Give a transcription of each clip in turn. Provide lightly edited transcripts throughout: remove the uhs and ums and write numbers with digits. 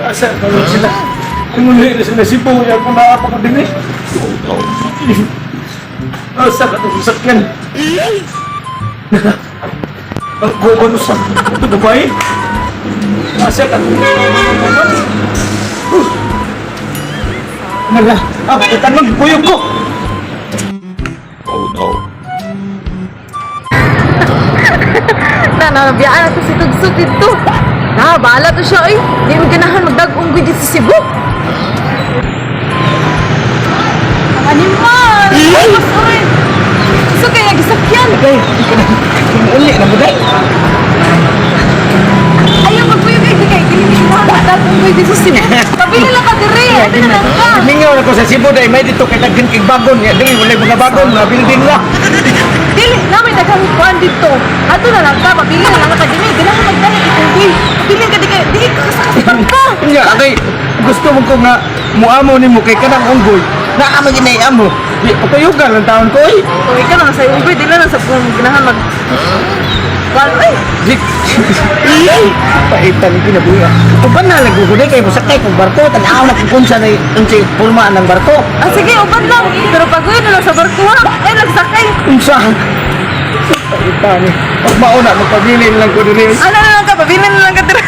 Asa kalau sila. Muli na sila Cebu ya kung naapa ko din eh. Asa ka itong sakyan. Ang kuban sa ito babae. Asa ka itong naga, itan magpuyog ko. Oh no. Nabiyaan na to si Tugsog dito. Bahala to siya, oy. Di mo ganahan magdag-unggoy dito sa Cebu. Ang animal! Ay, mas oy! So kaya gisakyan. Okay, uli na mo day. Ayaw magpuyog ay di kay kinilig mo magdag-unggoy dito sa Cebu. Pabili lang ka diri. Ano na lang ka? Ningaw na ko sa Cebu day, may dito kay daghan kay bagon. Dili wala mga bagon na building na. Dili namin daghang kuan dito. Ato na lang ka, pabili na lang ka dili. Ganahan magdala itunggoy. Pabili ka di ka kasakaspan ka. Nya, agay gusto mo ko nga muamo nimo kay kanang unggoy. Na amo ginay amo. Di patayugan ang taon ko eh. Kung ikaw na sa unggoy, dili lang sa kung ganahan mag... Kuan, ay! Di. Paitan ni kinabuhi. Uban na laguguday kay musakay kung barko. Tanaw na kung sa na ang pulmaan ng barko. Ah, sige, uban lang. Pero pag uwi na lang sa barko ha, ay nagsakay. Unsahan? Paitan ni. Pag mauna, magpabilin lang ko din. Ano na lang ka, pabili na lang ka dira.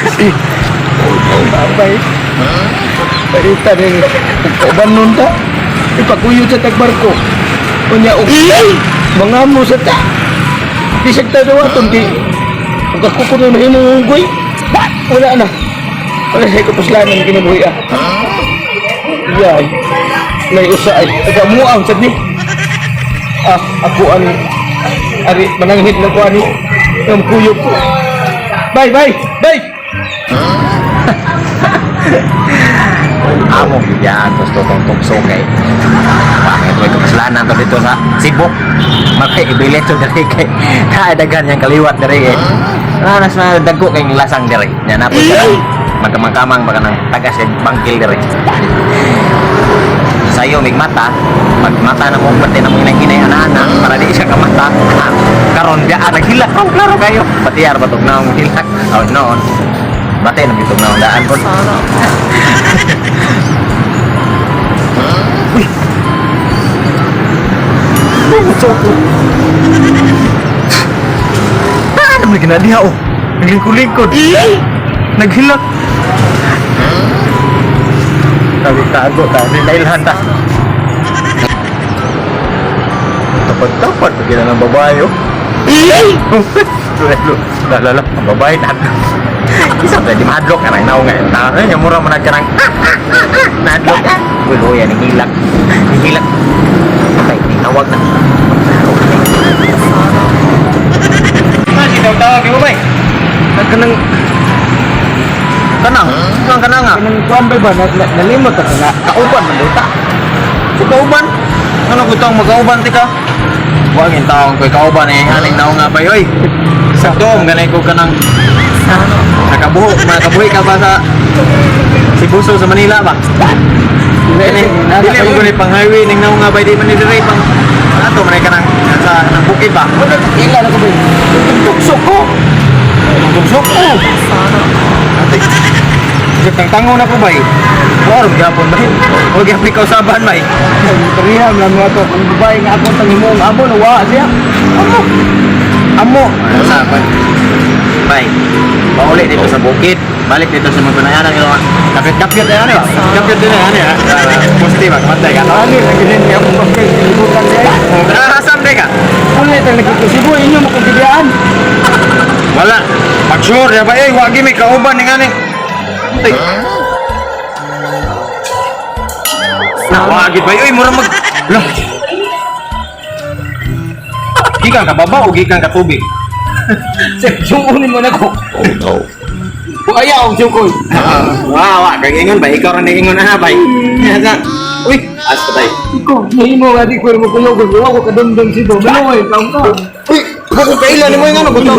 Babay. Paitan ni. Uban nun ta. Ipaguyod sa tagbarko. Kunya, mga mo sa ta. Di siya tayo aton, di. Huwag ako kuno na hinunggoy. Wala na. Wala siya kapuslanan kinabuhi ah. Yay. Lay usay. Tagamuang sa di. Ah, ako ang ari mananghit na ko ani. Ang kuyog ko. Bye, bye, bye. Amo bigyan gusto kong tukso kay bakit may kapaslanan to dito sa Cebu makiibilit to diri kay dagan yang kaliwat diri eh nas na dagko kay lasang diri nya napo siya magkamang baka nang taga sa bangkil diri sayo mig mata pag mata na mo pati na mo hinay ana-ana para di siya kamata karon biya naghilak klaro kayo patiar batok na mo hilak oh noon batay na bitog na daan ko Uy! Ano may ginadiha oh? Naglingkod-lingkod. Naghilak. Tago-tago ta. Nilailhan ta. Tapad-tapad. Pagkina ng babae oh. Lalala. Ang babae natin. Isa ba di madlok ka na inaw ngayon. Yung mura mo nagkarang madlok. Ulo yan, hihilak. Hihilak. Okay, tinawag na. Kasi daw tawag mo ba eh? Kanang... Kanang? Kanang kanang nga? Kanang kuambay ba? Nalimot ka nga. Kauban, manduta. So, kauban? Ano ko itong magkauban, tika? Huwag yung taong ko'y kauban eh. Haning taong nga ba, yoy? Sa doom, ganay ko ka ng... Nakabuhi ka ba sa... Sibuso sa Manila ba? Dili mo gani pang highway ning naong nga ba di man ni dire pang ato man ka nang sa nang bukid ba? Ila na ko ba? Tuksok ko! Tuksok ko! Ate. Jek tango na ko bay. Or gyapon ba? O gyapon ikaw saban bay. Pariham lang nga to. Ang babae nga ako tangimo ang abo na wa siya. Amo! Amo! Saban. Bay. Pauli dito sa bukid. Balik dito sa mga panayanan ilo. Kapit-kapit na ano? Kapit din na ano? Positive matay ka. Ani lagi din niya mo kay ibukan niya. Asam de ka. Ulit ang nagkikisibo inyo mo kung gidiaan. Wala. Pag sure ya ba eh wagi may kauban ning ani. Nawagit ba oy mura mag. Lah. Gikan ka baba o gikan ka tubig? Siyukunin mo na ko. Oh no. Kung ayaw ang siyukon. Wow, kag ingon ba ikaw ra ning ingon ana bay. Nya uy, as patay. Ikaw, mahimo nga di ko mo kuyog. Wala ko kadumdum sito. Manoy, taong ka. Uy, bakit kailan mo yung ano? No.